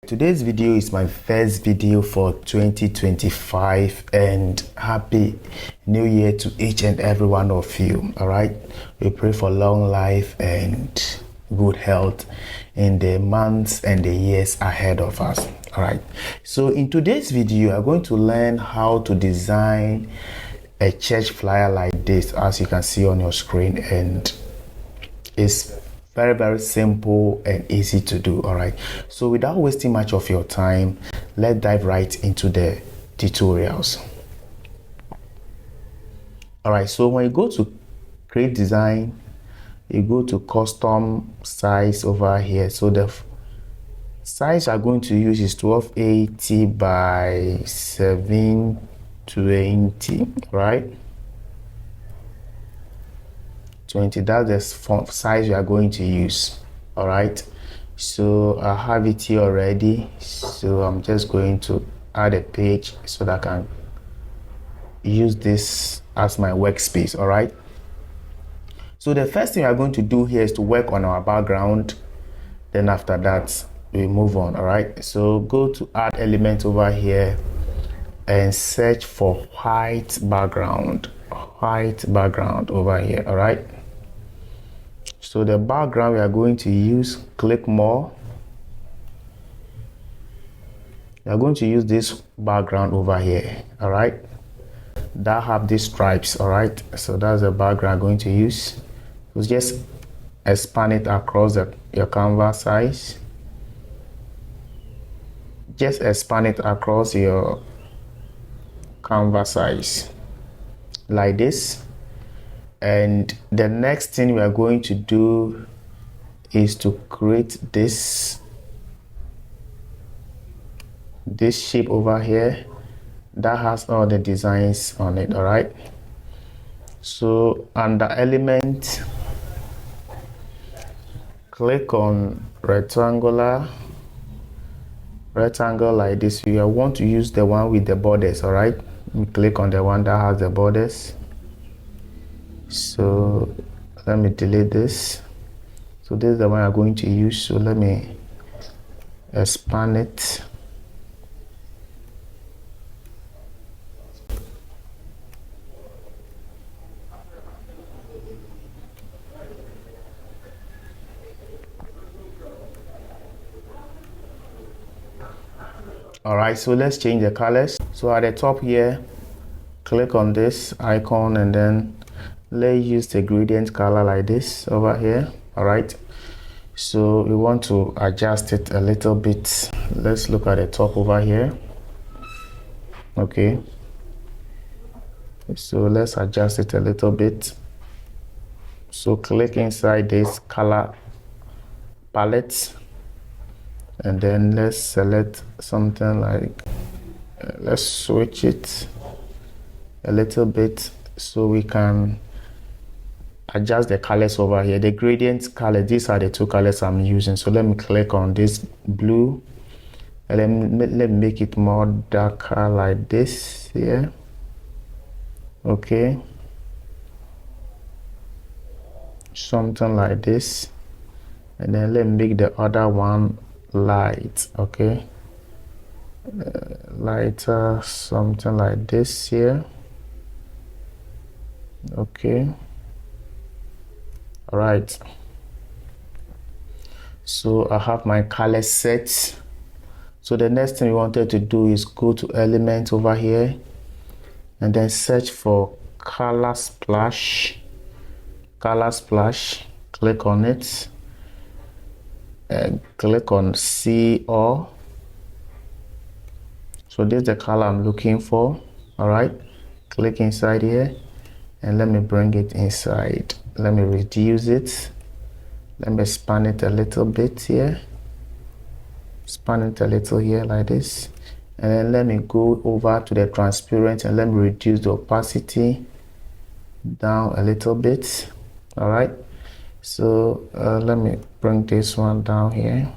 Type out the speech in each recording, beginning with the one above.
Today's video is my first video for 2025, and happy new year to each and every one of you. All right, we pray for long life and good health in the months and the years ahead of us. All right, so in today's video I'm going to learn how to design a church flyer like this, as you can see on your screen, and it's very simple and easy to do. All right, so without wasting much of your time, let's dive right into the tutorials. All right, so when you go to create design, you go to custom size over here. So the size I'm going to use is 1280 by 720, right? 20, that's the font size we are going to use. All right, so I have it here already, so I'm just going to add a page so that I can use this as my workspace. All right, so the first thing we are going to do here is to work on our background. Then after that we move on. All right, so go to add element over here and search for white background over here. All right, so the background we are going to use, click more. We are going to use this background over here. All right, that have these stripes. All right, so that's the background I'm going to use. So just expand it across your Canva size. Just expand it across your Canva size like this. And the next thing we are going to do is to create this shape over here that has all the designs on it. All right, so under element, click on rectangle like this. You want to use the one with the borders. All right, you click on the one that has the borders. So let me delete this. So this is the one I'm going to use, so let me expand it. All right, so let's change the colors. So at the top here, click on this icon and then let's use the gradient color like this over here. All right, so we want to adjust it a little bit. Let's look at the top over here. Okay, so let's adjust it a little bit. So click inside this color palette and then let's select something like let's switch it a little bit so we can adjust the colors over here. The gradient color, these are the two colors I'm using. So let me click on this blue and let me make it more darker like this here. Okay, something like this, and then let me make the other one light. Okay, lighter, something like this here. Okay, all right, so I have my color set. So the next thing we wanted to do is go to element over here and then search for color splash. Click on it and click on see all. So this is the color I'm looking for. All right, click inside here and let me bring it inside. Let me reduce it. Let me expand it a little bit here. Expand it a little here like this. And then let me go over to the transparent and let me reduce the opacity down a little bit. All right, so let me bring this one down here.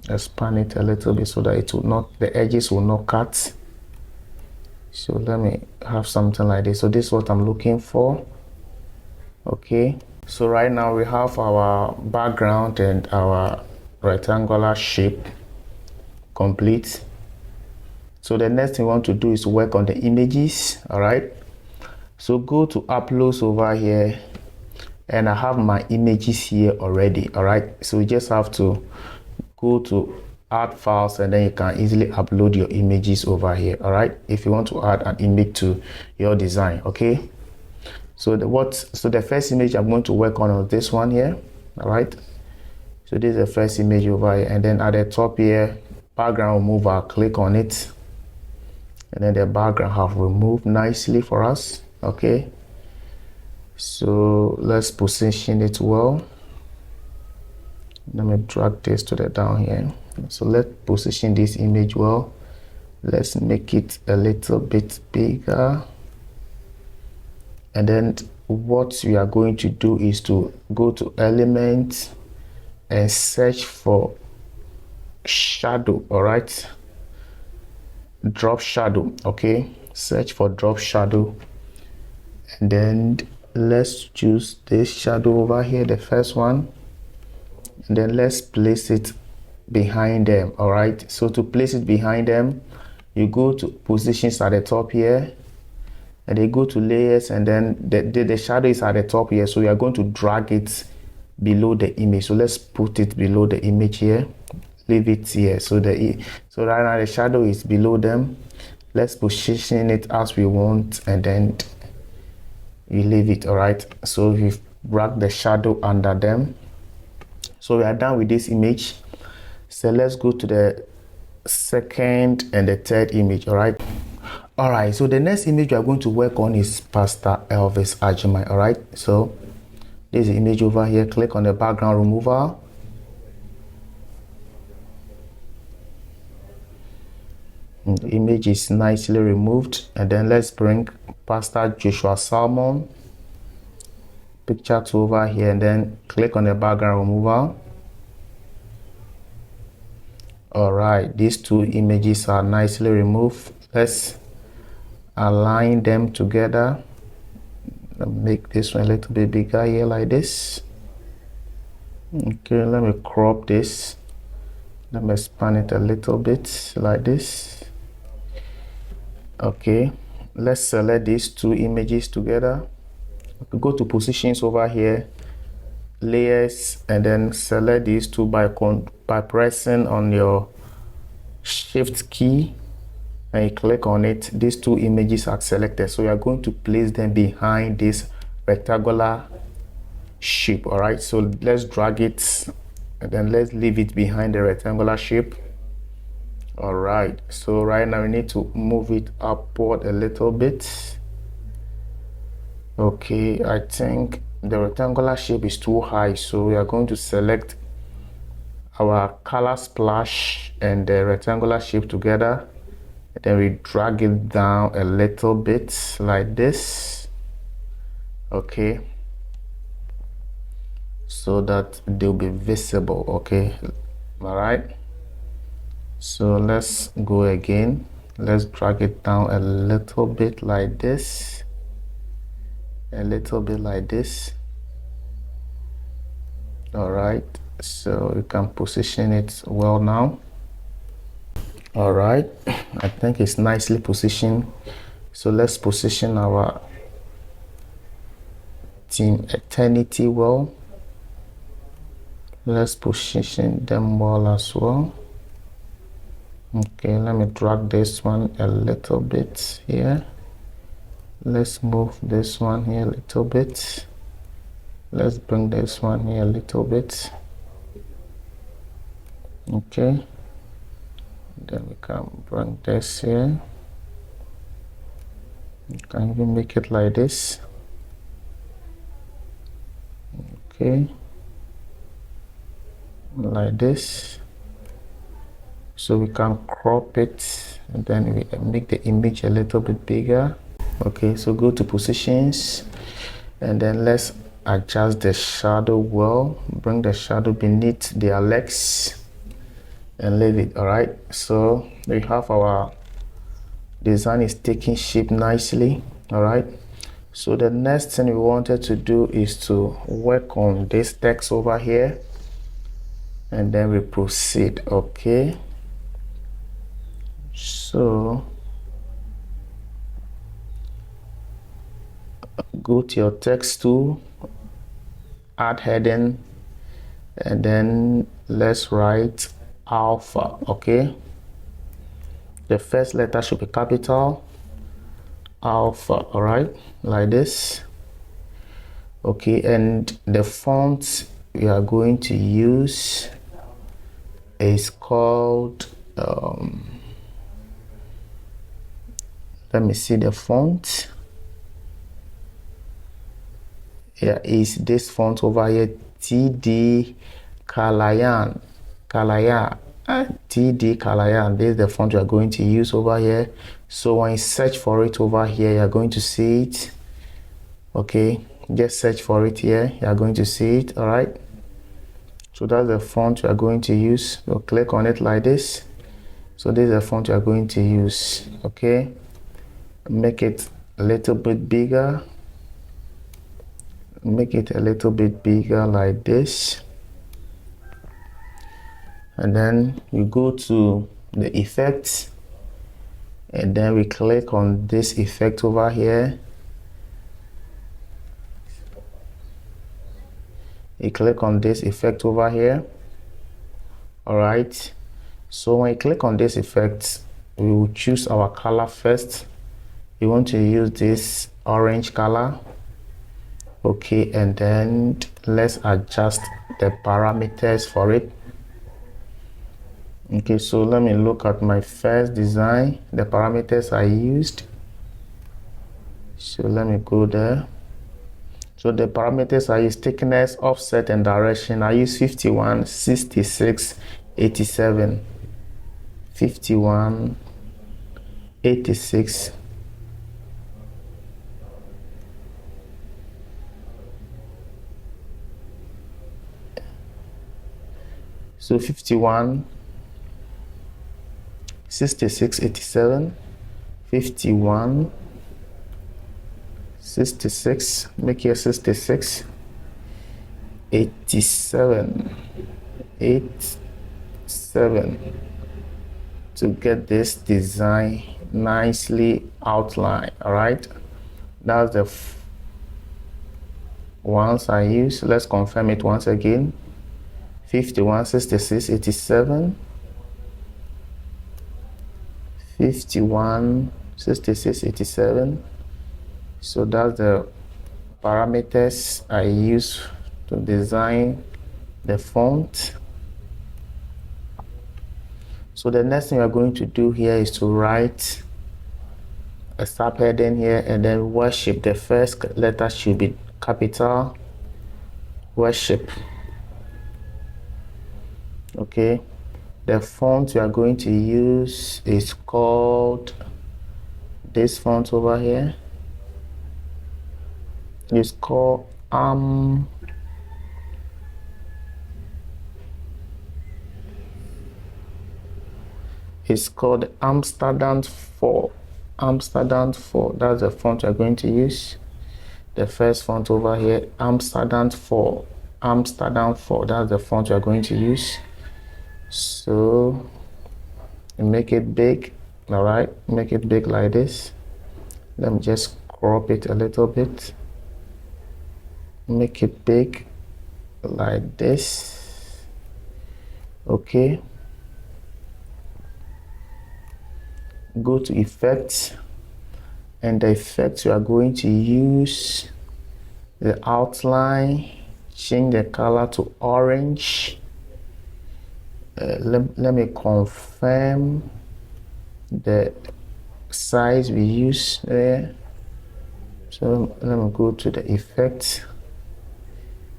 Expand it a little bit so that it will not, the edges will not cut. So let me have something like this. So this is what I'm looking for. Okay, so right now we have our background and our rectangular shape. complete. So the next thing we want to do is work on the images. All right, so go to uploads over here, and I have my images here already. All right, so you just have to go to add files, and then you can easily upload your images over here. All right, if you want to add an image to your design. Okay, so the first image I'm going to work on is this one here. All right, so this is the first image over here, and then at the top here, background remover, click on it, and then the background have removed nicely for us. Okay, so let's position it well. Let me drag this to the down here. So let's position this image well. Let's make it a little bit bigger, and then what we are going to do is to go to elements and search for shadow. All right, drop shadow. Okay, search for drop shadow, and then let's choose this shadow over here, the first one, and then let's place it behind them. All right, so to place it behind them, you go to positions at the top here, and they go to layers, and then the shadow is at the top here, so we are going to drag it below the image. So let's put it below the image here, leave it here, so right now the shadow is below them. Let's position it as we want, and then you leave it. All right, so we've dragged the shadow under them. So we are done with this image. So let's go to the second and the third image. All right, so the next image we are going to work on is Pastor Elvis Ajimai. All right, so this is the image over here. Click on the background remover, and the image is nicely removed, and then let's bring Pastor Joshua Salmon picture to over here, and then click on the background remover. All right, these two images are nicely removed. Let's align them together. Make this one a little bit bigger here, like this. Okay, let me crop this. Let me expand it a little bit, like this. Okay, let's select these two images together. Go to positions over here, layers, and then select these two by pressing on your shift key, and you click on it. These two images are selected, so you are going to place them behind this rectangular shape. All right, so let's drag it, and then let's leave it behind the rectangular shape. All right, so right now we need to move it upward a little bit. Okay, I think the rectangular shape is too high, so we are going to select our color splash and the rectangular shape together, and then we drag it down a little bit like this. Okay, so that they'll be visible. Okay, all right, so let's go again. Let's drag it down a little bit like this, a little bit like this. All right, so you can position it well now. All right, I think it's nicely positioned. So let's position our Team Eternity well. Let's position them well as well. Okay, let me drag this one a little bit here. Let's move this one here a little bit. Let's bring this one here a little bit. Okay, then we can bring this here. You can even make it like this. Okay, like this. So we can crop it, and then we make the image a little bit bigger. Okay, so go to positions, and then let's adjust the shadow well. Bring the shadow beneath their legs and leave it. All right, so we have our design is taking shape nicely. All right, so the next thing we wanted to do is to work on this text over here, and then we proceed. Okay, So go to your text tool, add heading, and then let's write alpha. Okay, the first letter should be capital alpha. All right, like this. Okay, and the font we are going to use is called let me see the font. Yeah, is this font over here, TD Kalayan. TD Kalayan. This is the font you are going to use over here. So when you search for it over here, you are going to see it. Okay, just search for it here. You are going to see it. All right. So that's the font you are going to use. So click on it like this. So this is the font you are going to use. Okay, make it a little bit bigger. Make it a little bit bigger like this, and then you go to the effects, and then we click on this effect over here. You click on this effect over here. All right, so when you click on this effect, we will choose our color first. You want to use this orange color. Okay, and then let's adjust the parameters for it. Okay, so let me look at my first design, the parameters I used. So let me go there. So the parameters I use: thickness, offset, and direction. I use 51, 66, 87. 51, 86. So 51, 66, 87, 51, 66, make here 66, 87, 87, to get this design nicely outlined. All right, that's the ones I use. Let's confirm it once again: 51, 66, 87, 51, 66, 87. So that's the parameters I use to design the font. So the next thing we are going to do here is to write a subheading here, and then worship. The first letter should be capital worship. Okay, the font we are going to use is called this font over here. It's called it's called Amsterdam 4. Amsterdam 4. That's the font we are going to use. The first font over here, Amsterdam 4. Amsterdam 4. That's the font we are going to use. So make it big. All right, make it big like this. Let me just crop it a little bit. Make it big like this. Okay, go to effects, and the effects you are going to use the outline. Change the color to orange. Let me confirm the size we use there. So let me go to the effect.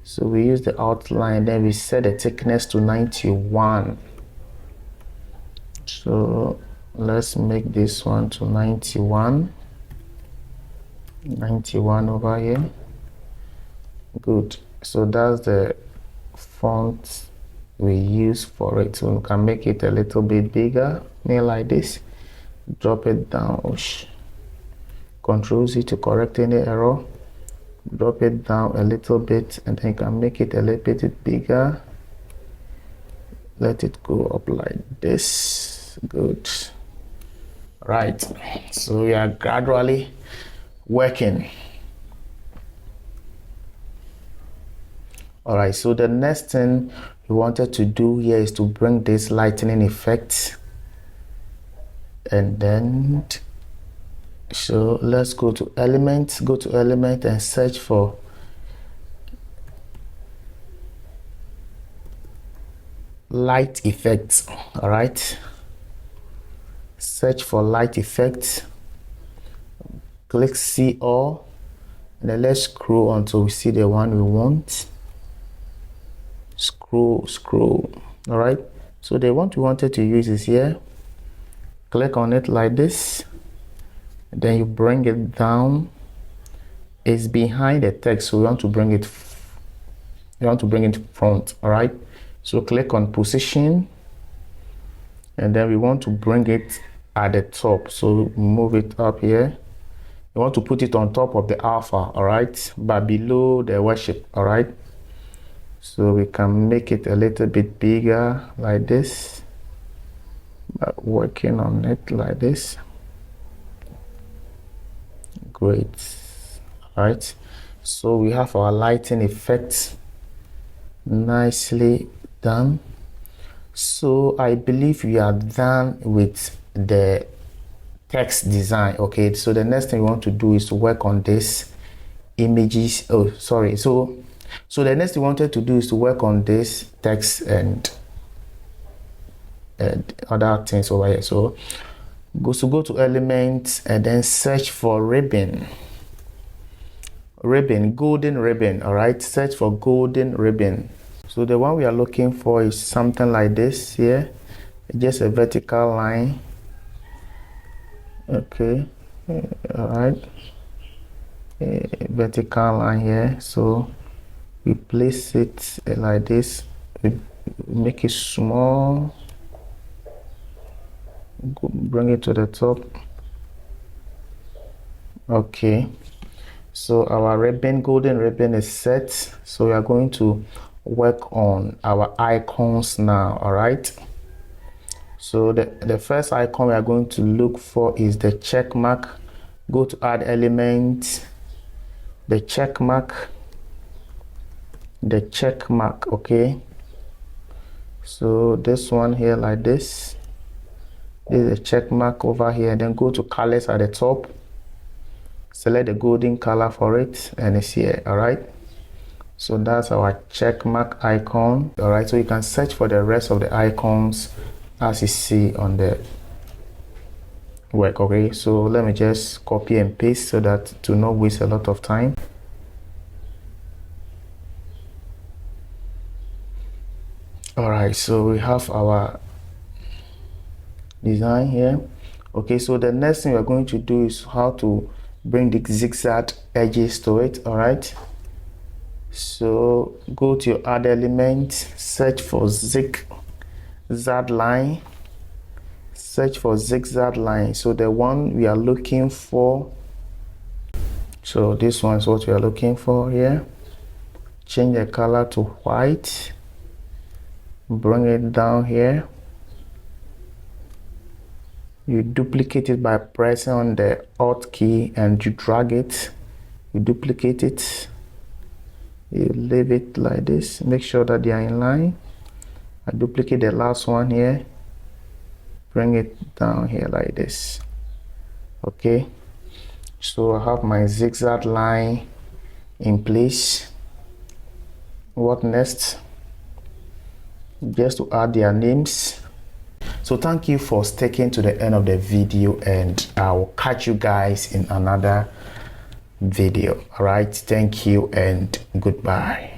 So we use the outline, then we set the thickness to 91. So let's make this one to 91. 91 over here. Good. So that's the font we use for it. So we can make it a little bit bigger, like this. Drop it down. Control Z to correct any error. Drop it down a little bit, and then you can make it a little bit bigger. Let it go up like this. Good. right? So we are gradually working. All right, so the next thing we wanted to do here is to bring this lightning effect, and then so let's go to element and search for light effects. All right, search for light effects, click see all, and then let's scroll until we see the one we want. Scroll. All right, so the one we wanted to use is here. Click on it like this, then you bring it down. It's behind the text, so we want to bring it front. All right, so click on position, and then we want to bring it at the top, so move it up here. You want to put it on top of the alpha, all right, but below the worship. All right, so we can make it a little bit bigger like this, but working on it like this. Great. All right, so we have our lighting effect nicely done. So I believe we are done with the text design. Okay, so the next thing we want to do is to work on this images. Oh, sorry. So the next thing we wanted to do is to work on this text and other things over here. So go to elements and then search for ribbon, golden ribbon. All right, search for golden ribbon. So the one we are looking for is something like this here, just a vertical line. Okay, all right, a vertical line here. So we place it like this, we make it small, bring it to the top. Okay, so our ribbon, golden ribbon, is set. So we are going to work on our icons now. All right, so the first icon we are going to look for is the check mark. Go to add element, the check mark. Okay, so this one here like this is a check mark over here. Then go to colors at the top, select the golden color for it, and it's here. All right, so that's our check mark icon. All right, so you can search for the rest of the icons as you see on the work. Okay, so let me just copy and paste so that to not waste a lot of time. All right, so we have our design here. Okay, so the next thing we're going to do is how to bring the zigzag edges to it. All right, so go to your add element, search for zigzag line, so the one we are looking for, so this one is what we are looking for here. Change the color to white, bring it down here. You duplicate it by pressing on the Alt key and you drag it. You duplicate it, you leave it like this, make sure that they are in line. I duplicate the last one here, bring it down here like this. Okay, so I have my zigzag line in place. What next? Just to add their names. So thank you for sticking to the end of the video, and I will catch you guys in another video. All right, thank you and goodbye.